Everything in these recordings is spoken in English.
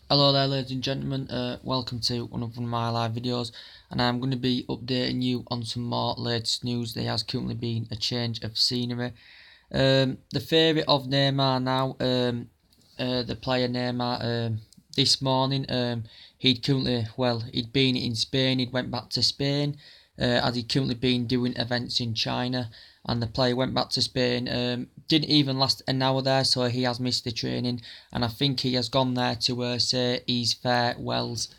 Hello there ladies and gentlemen, welcome to one of my live videos, and I'm going to be updating you on some more latest news. There has currently been a change of scenery. The favourite of Neymar now, the player Neymar, this morning, he'd been in Spain, he'd went back to Spain, as he'd currently been doing events in China, and the player went back to Spain, didn't even last an hour there, so he has missed the training, and I think he has gone there to say his farewells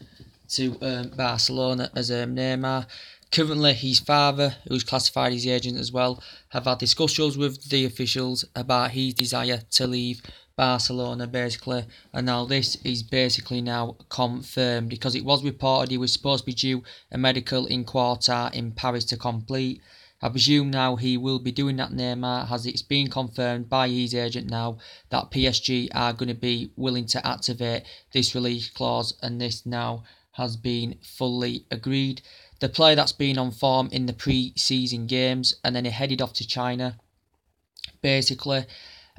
to Barcelona as Neymar. Currently, his father, who's classified as agent as well, have had discussions with the officials about his desire to leave Barcelona, basically, and now this is basically now confirmed, because it was reported he was supposed to be due a medical in quarter in Paris to complete. I presume now he will be doing that, Neymar, as it's been confirmed by his agent now that PSG are going to be willing to activate this release clause, and this now has been fully agreed. The player that's been on form in the pre-season games, and then he headed off to China, basically.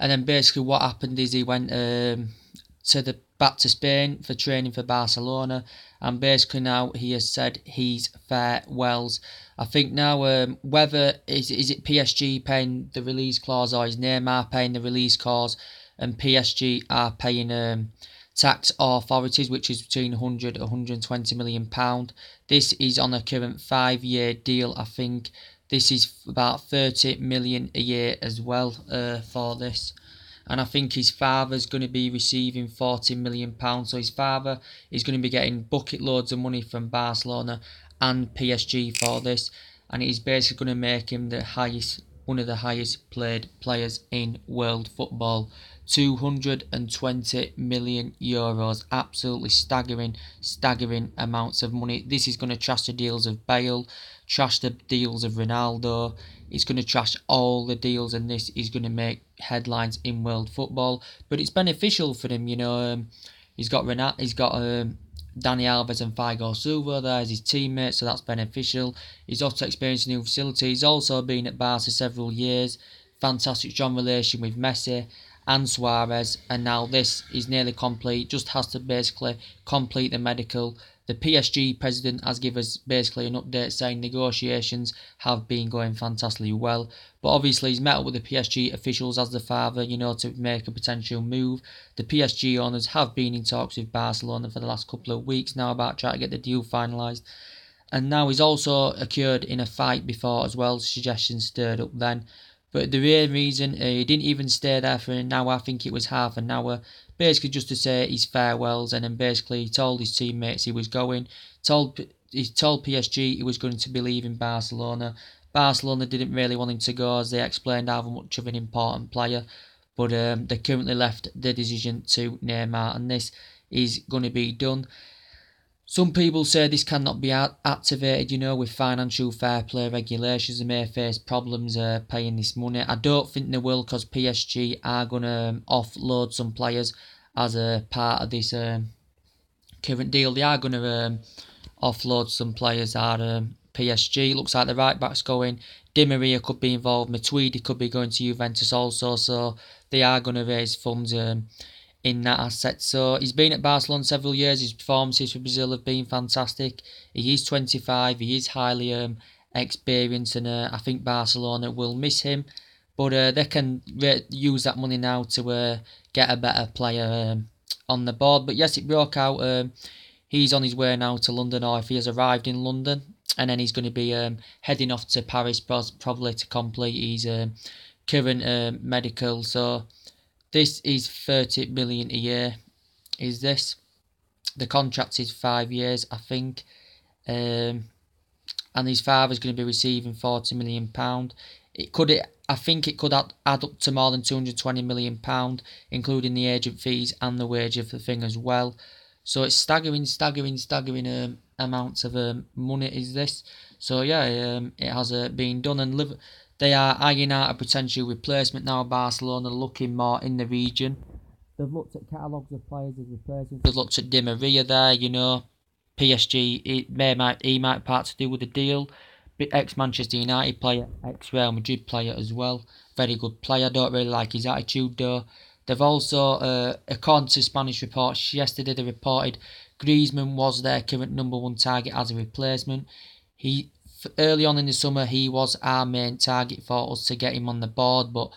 And then basically what happened is he went back to Spain for training for Barcelona, and basically now he has said his farewells. I think now whether is it PSG paying the release clause or is Neymar paying the release clause, and PSG are paying tax authorities, which is between 100 and 120 million pound. This is on a current 5-year deal. I think this is about 30 million a year as well for this. And I think his father's going to be receiving 40 million pounds. So his father is going to be getting bucket loads of money from Barcelona and PSG for this, and it is basically going to make him one of the highest paid players in world football. 220 million euros, absolutely staggering amounts of money. This is going to trash the deals of Bale, trash the deals of Ronaldo. It's going to trash all the deals, and this is going to make headlines in world football. But it's beneficial for him, you know. He's got Dani Alves and Figo Silva there as his teammates, so that's beneficial. He's also experienced a new facility. He's also been at Barca several years. Fantastic strong relation with Messi and Suarez, and now this is nearly complete. Just has to basically complete the medical. The PSG president has given us basically an update saying negotiations have been going fantastically well, but obviously he's met up with the PSG officials as the father, you know, to make a potential move. The PSG owners have been in talks with Barcelona for the last couple of weeks now about trying to get the deal finalised, and now he's also occurred in a fight before as well. Suggestions stirred up then. But the real reason, he didn't even stay there for an hour. I think it was half an hour, basically just to say his farewells, and then basically he told his teammates he was going. He told PSG he was going to be leaving Barcelona. Barcelona didn't really want him to go, as they explained how much of an important player. But they currently left the decision to Neymar, and this is going to be done. Some people say this cannot be activated, you know, with financial fair play regulations. They may face problems paying this money. I don't think they will, because PSG are going to offload some players as a part of this current deal. They are going to offload some players at PSG. Looks like the right back's going. Di Maria could be involved. Matuidi could be going to Juventus also. So they are going to raise funds in that asset. So he's been at Barcelona several years. His performances for Brazil have been fantastic. He is 25. He is highly experienced, and I think Barcelona will miss him. But they can use that money now to get a better player on the board. But yes, it broke out. He's on his way now to London, or if he has arrived in London, and then he's going to be heading off to Paris probably to complete his current medical. So this is 30 million a year, is this. The contract is 5 years, I think. And his father's going to be receiving £40 million. I think it could add up to more than £220 million, including the agent fees and the wage of the thing as well. So it's staggering amounts of money, is this. So yeah, it has been done, and they are eyeing out a potential replacement now. Barcelona looking more in the region. They've looked at catalogues of players as replacements. They've looked at Di Maria there, you know. PSG, he might part to do with the deal. Ex-Manchester United player, ex-Real Madrid player as well. Very good player. Don't really like his attitude though. They've also, according to Spanish reports yesterday, they reported Griezmann was their current #1 target as a replacement. Early on in the summer, he was our main target for us to get him on the board, but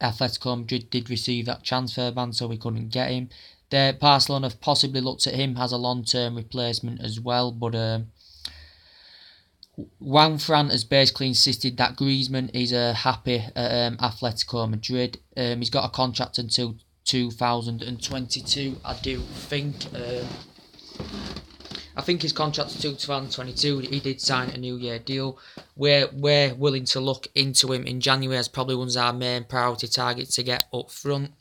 Atletico Madrid did receive that transfer ban, so we couldn't get him. Barcelona have possibly looked at him as a long-term replacement as well, but Juan Fran has basically insisted that Griezmann is happy at Atletico Madrid. He's got a contract until 2022, I do think. I think his contract's until 2022. He did sign a New Year deal. We're willing to look into him in January, as probably one's our main priority target to get up front.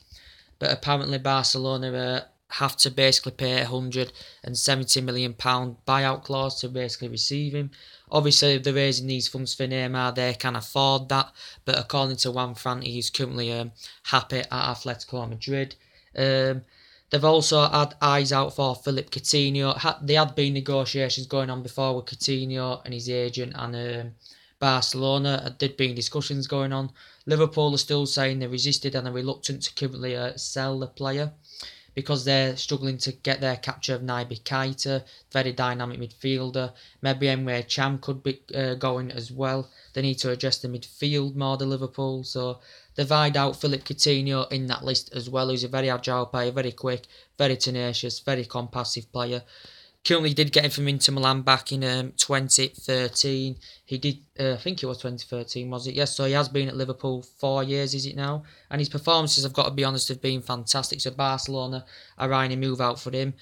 But apparently Barcelona have to basically pay £170 million buyout clause to basically receive him. Obviously, if they're raising these funds for Neymar, they can afford that. But according to Juan Fran, he's currently happy at Atletico Madrid. They've also had eyes out for Philippe Coutinho. There had been negotiations going on before with Coutinho and his agent and Barcelona. There'd been discussions going on. Liverpool are still saying they resisted and are reluctant to currently sell the player, because they're struggling to get their capture of Naby Keita, very dynamic midfielder. Maybe Emre Can could be going as well. They need to address the midfield more, the Liverpool. So they've eyed out Philippe Coutinho in that list as well, who's a very agile player, very quick, very tenacious, very compassive player. Currently did get him from Inter Milan back in 2013. He did, I think it was 2013, was it? Yes, so he has been at Liverpool 4 years, is it now? And his performances, I've got to be honest, have been fantastic. So Barcelona are eyeing a move out for him.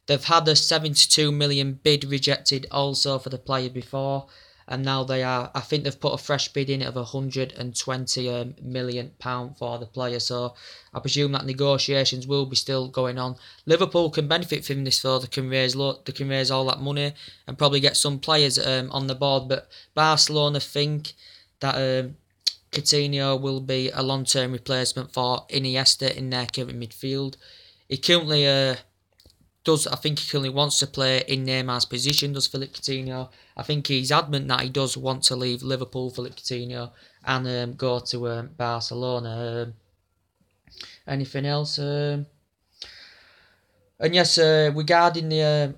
They've had a 72 million bid rejected also for the player before. And now I think they've put a fresh bid in of £120 million for the player. So I presume that negotiations will be still going on. Liverpool can benefit from this though. They can raise all that money and probably get some players on the board. But Barcelona think that Coutinho will be a long-term replacement for Iniesta in their current midfield. He currently I think he currently wants to play in Neymar's position, does Philippe Coutinho. I think he's adamant that he does want to leave Liverpool, Philippe Coutinho, and go to Barcelona. Anything else? And yes, regarding the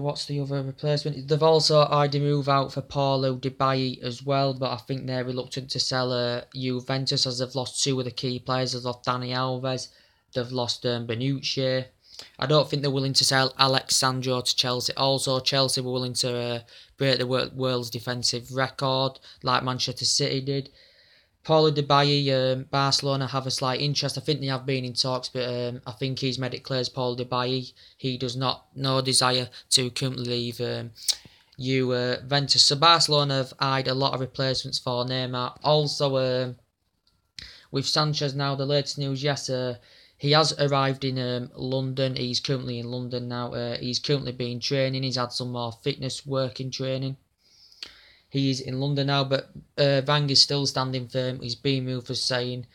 what's the other replacement? They've also eyed a move out for Paulo Dybala as well, but I think they're reluctant to sell Juventus, as they've lost 2 of the key players. They've lost Dani Alves, they've lost Bonucci. I don't think they're willing to sell Alex Sandro to Chelsea. Also, Chelsea were willing to break the world's defensive record, like Manchester City did. Paulo Dybala, Barcelona have a slight interest. I think they have been in talks, but I think he's made it clear as Paulo Dybala, he does no desire to currently leave Juventus. So Barcelona have eyed a lot of replacements for Neymar. Also, with Sanchez now, the latest news, yes, he has arrived in London. He's currently in London now. He's currently been training. He's had some more fitness working training. He's in London now, but Wenger's still standing firm. He's been moved for saying,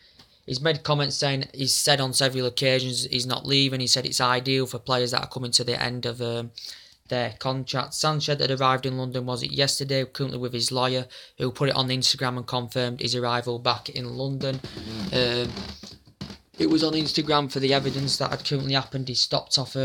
he's made comments saying, he's said on several occasions he's not leaving. He said it's ideal for players that are coming to the end of their contract. Sanchez had arrived in London, was it yesterday, currently with his lawyer, who put it on Instagram and confirmed his arrival back in London. It was on Instagram for the evidence that had currently happened. He stopped off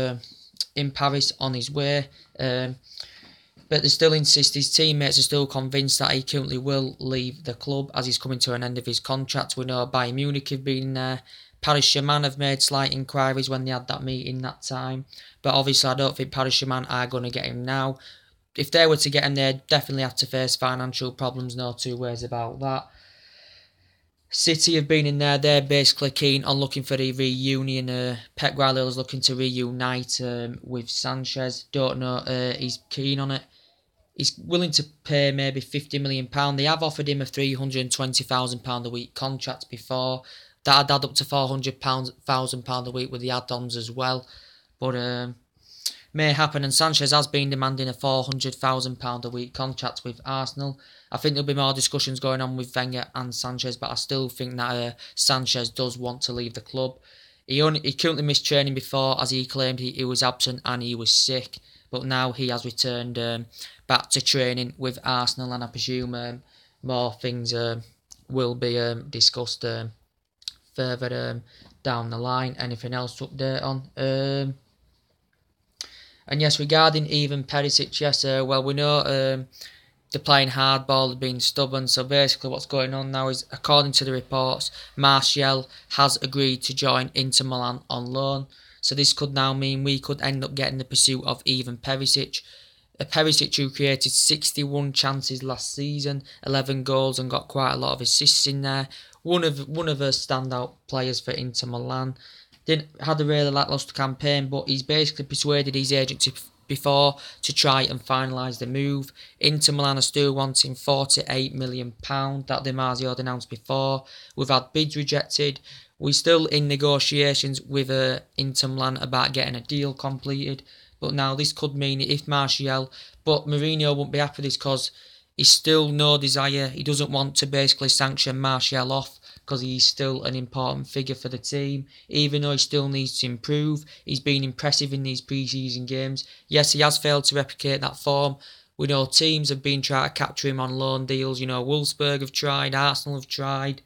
in Paris on his way. But they still insist, his teammates are still convinced that he currently will leave the club as he's coming to an end of his contract. We know Bayern Munich have been there. Paris Saint-Germain have made slight inquiries when they had that meeting that time. But obviously I don't think Paris Saint-Germain are going to get him now. If they were to get him, they'd definitely have to face financial problems, no two ways about that. City have been in there. They're basically keen on looking for a reunion. Pep Guardiola is looking to reunite with Sanchez. Don't know. He's keen on it. He's willing to pay maybe £50 million. They have offered him a £320,000 a week contract before. That'd add up to £400,000 a week with the add-ons as well. But may happen, and Sanchez has been demanding a £400,000 a week contract with Arsenal. I think there'll be more discussions going on with Wenger and Sanchez, but I still think that Sanchez does want to leave the club. He currently missed training before, as he claimed he was absent and he was sick, but now he has returned back to training with Arsenal, and I presume more things will be discussed further down the line. Anything else to update on? And yes, regarding even Perisic, yes, well, we know they're playing hardball, they're being stubborn. So basically what's going on now is, according to the reports, Martial has agreed to join Inter Milan on loan. So this could now mean we could end up getting the pursuit of even Perisic. Perisic, who created 61 chances last season, 11 goals and got quite a lot of assists in there. One of the standout players for Inter Milan. Had a really lacklustre campaign, but he's basically persuaded his agent before to try and finalise the move. Inter Milan are still wanting £48 million that Di Marzio announced before. We've had bids rejected. We're still in negotiations with Inter Milan about getting a deal completed. But now this could mean if Martial, but Mourinho won't be happy with this because he's still no desire. He doesn't want to basically sanction Martial off because he's still an important figure for the team. Even though he still needs to improve, he's been impressive in these pre-season games. Yes, he has failed to replicate that form. We know teams have been trying to capture him on loan deals. You know, Wolfsburg have tried, Arsenal have tried.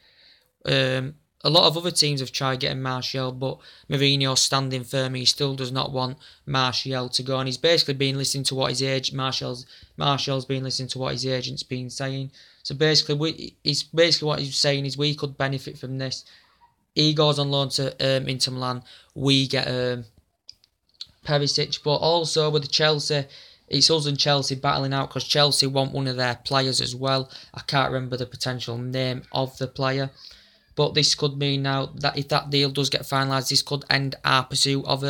A lot of other teams have tried getting Martial, but Mourinho's standing firm. He still does not want Martial to go, and he's basically been listening to what his agent Martial's been listening to what his agent's been saying. So basically, what he's saying is we could benefit from this. He goes on loan to Inter Milan. We get Perisic, but also with the Chelsea, it's us and Chelsea battling out because Chelsea want one of their players as well. I can't remember the potential name of the player. But this could mean now that if that deal does get finalised, this could end our pursuit of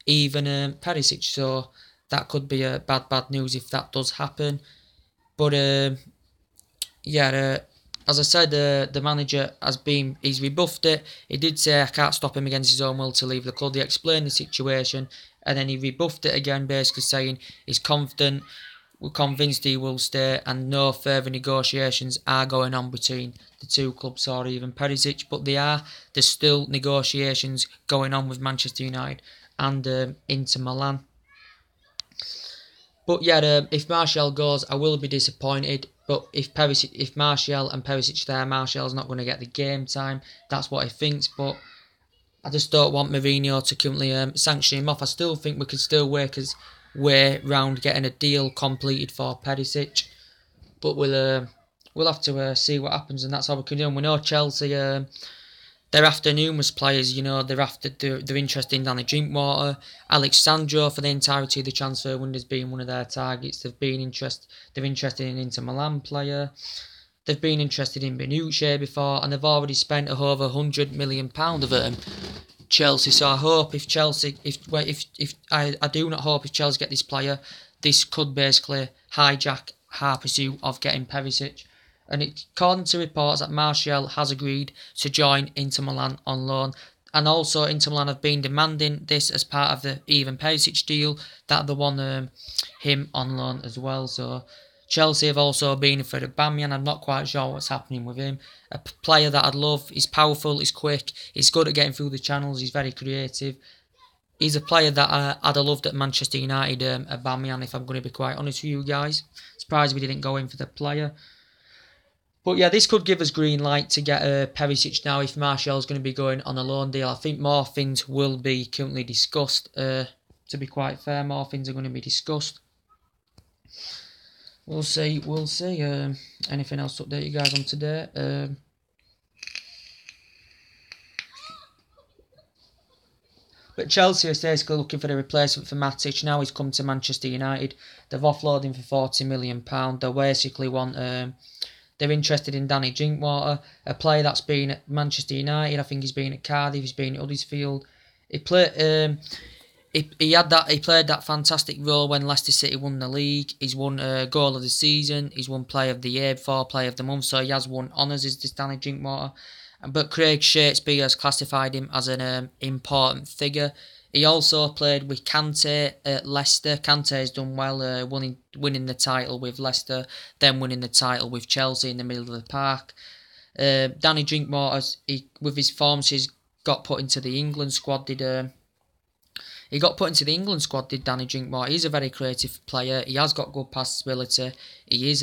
even Perisic. So that could be bad news if that does happen. But yeah, as I said, the manager he's rebuffed it. He did say I can't stop him against his own will to leave the club. He explained the situation and then he rebuffed it again, basically saying he's confident. We're convinced he will stay and no further negotiations are going on between the two clubs or even Perisic, but there's still negotiations going on with Manchester United and Inter Milan. But yeah, if Martial goes, I will be disappointed. But if Martial and Perisic there, Martial's not going to get the game time. That's what he thinks. But I just don't want Mourinho to currently sanction him off. I still think we could still work his way round getting a deal completed for Perisic. But we'll have to see what happens, and that's how we can do. And we know Chelsea, they're after numerous players. You know, they're interested in Danny Drinkwater, Alex Sandro for the entirety of the transfer window as being one of their targets. They're interested in Inter Milan player. They've been interested in Benucci before, and they've already spent over £100 million of Chelsea. So I hope if Chelsea, I do not hope if Chelsea get this player, this could basically hijack our pursuit of getting Perisic. And according to reports that Martial has agreed to join Inter Milan on loan. And also Inter Milan have been demanding this as part of the even Perisic deal, that they want him on loan as well. So Chelsea have also been for Aubameyang. I'm not quite sure what's happening with him. A player that I'd love. He's powerful, he's quick, he's good at getting through the channels, he's very creative. He's a player that I'd have loved at Manchester United, Aubameyang, if I'm going to be quite honest with you guys. Surprised we didn't go in for the player. But yeah, this could give us green light to get Perisic now if Martial's going to be going on a loan deal. I think more things will be currently discussed. To be quite fair, more things are going to be discussed. We'll see. Anything else to update you guys on today? But Chelsea are basically looking for a replacement for Matic. Now he's come to Manchester United. They've offloaded him for £40 million. They basically want... they're interested in Danny Drinkwater, a player that's been at Manchester United. I think he's been at Cardiff, he's been at Huddersfield. He played that fantastic role when Leicester City won the league. He's won goal of the season. He's won player of the year before player of the month. So he has won honours as this Danny Drinkwater. But Craig Shakespeare has classified him as an important figure. He also played with Kante at Leicester. Kante has done well, winning the title with Leicester, then winning the title with Chelsea in the middle of the park. Danny Drinkwater, with his forms, he's got put into the England squad. Did Danny Drinkwater? He's a very creative player. He has got good passability. He is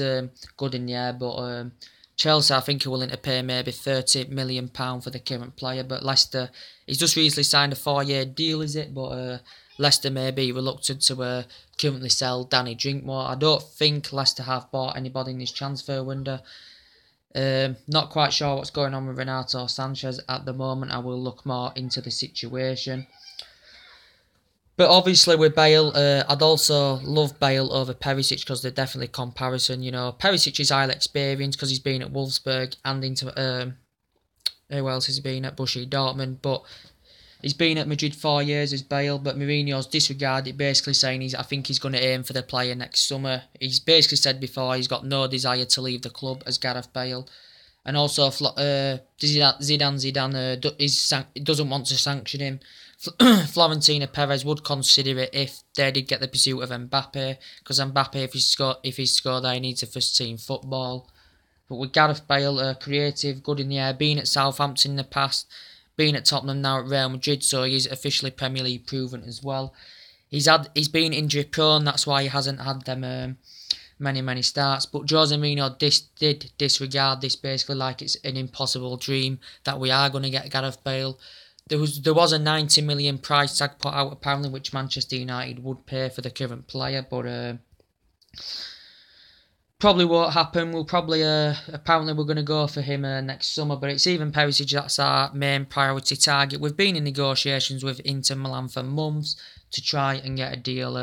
good in the air, but Chelsea, I think, are willing to pay maybe £30 million for the current player, but Leicester, he's just recently signed a 4-year deal, is it? But Leicester may be reluctant to currently sell Danny Drinkwater. I don't think Leicester have bought anybody in this transfer window. Not quite sure what's going on with Renato Sanchez at the moment. I will look more into the situation. But obviously with Bale, I'd also love Bale over Perisic because they're definitely comparison. You know, Perisic is highly experienced because he's been at Wolfsburg and into who else has he been at? Borussia Dortmund, but he's been at Madrid 4 years as Bale. But Mourinho's disregarded, basically saying I think he's going to aim for the player next summer. He's basically said before he's got no desire to leave the club as Gareth Bale. And also, Zidane doesn't want to sanction him. Florentino Perez would consider it if they did get the pursuit of Mbappe, because Mbappe, if he's scored there, he needs a first team football. But with Gareth Bale, creative, good in the air, been at Southampton in the past, been at Tottenham, now at Real Madrid, so he's officially Premier League proven as well. He's been injury prone, that's why he hasn't had them many starts. But Jose Mourinho did disregard this basically like it's an impossible dream that we are going to get Gareth Bale. There was a 90 million price tag put out apparently, which Manchester United would pay for the current player, but probably won't happen. We'll probably apparently we're going to go for him next summer, but it's even Perisic that's our main priority target. We've been in negotiations with Inter Milan for months to try and get a deal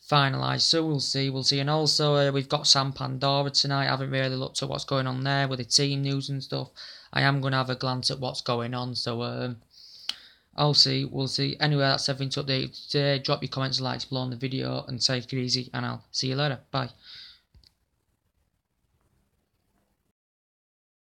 finalised, so we'll see. And also we've got Sam Pandora tonight. I haven't really looked at what's going on there with the team news and stuff. I am going to have a glance at what's going on, so we'll see. Anyway, that's everything to update today. Drop your comments and likes below on the video and take it easy, and I'll see you later. Bye.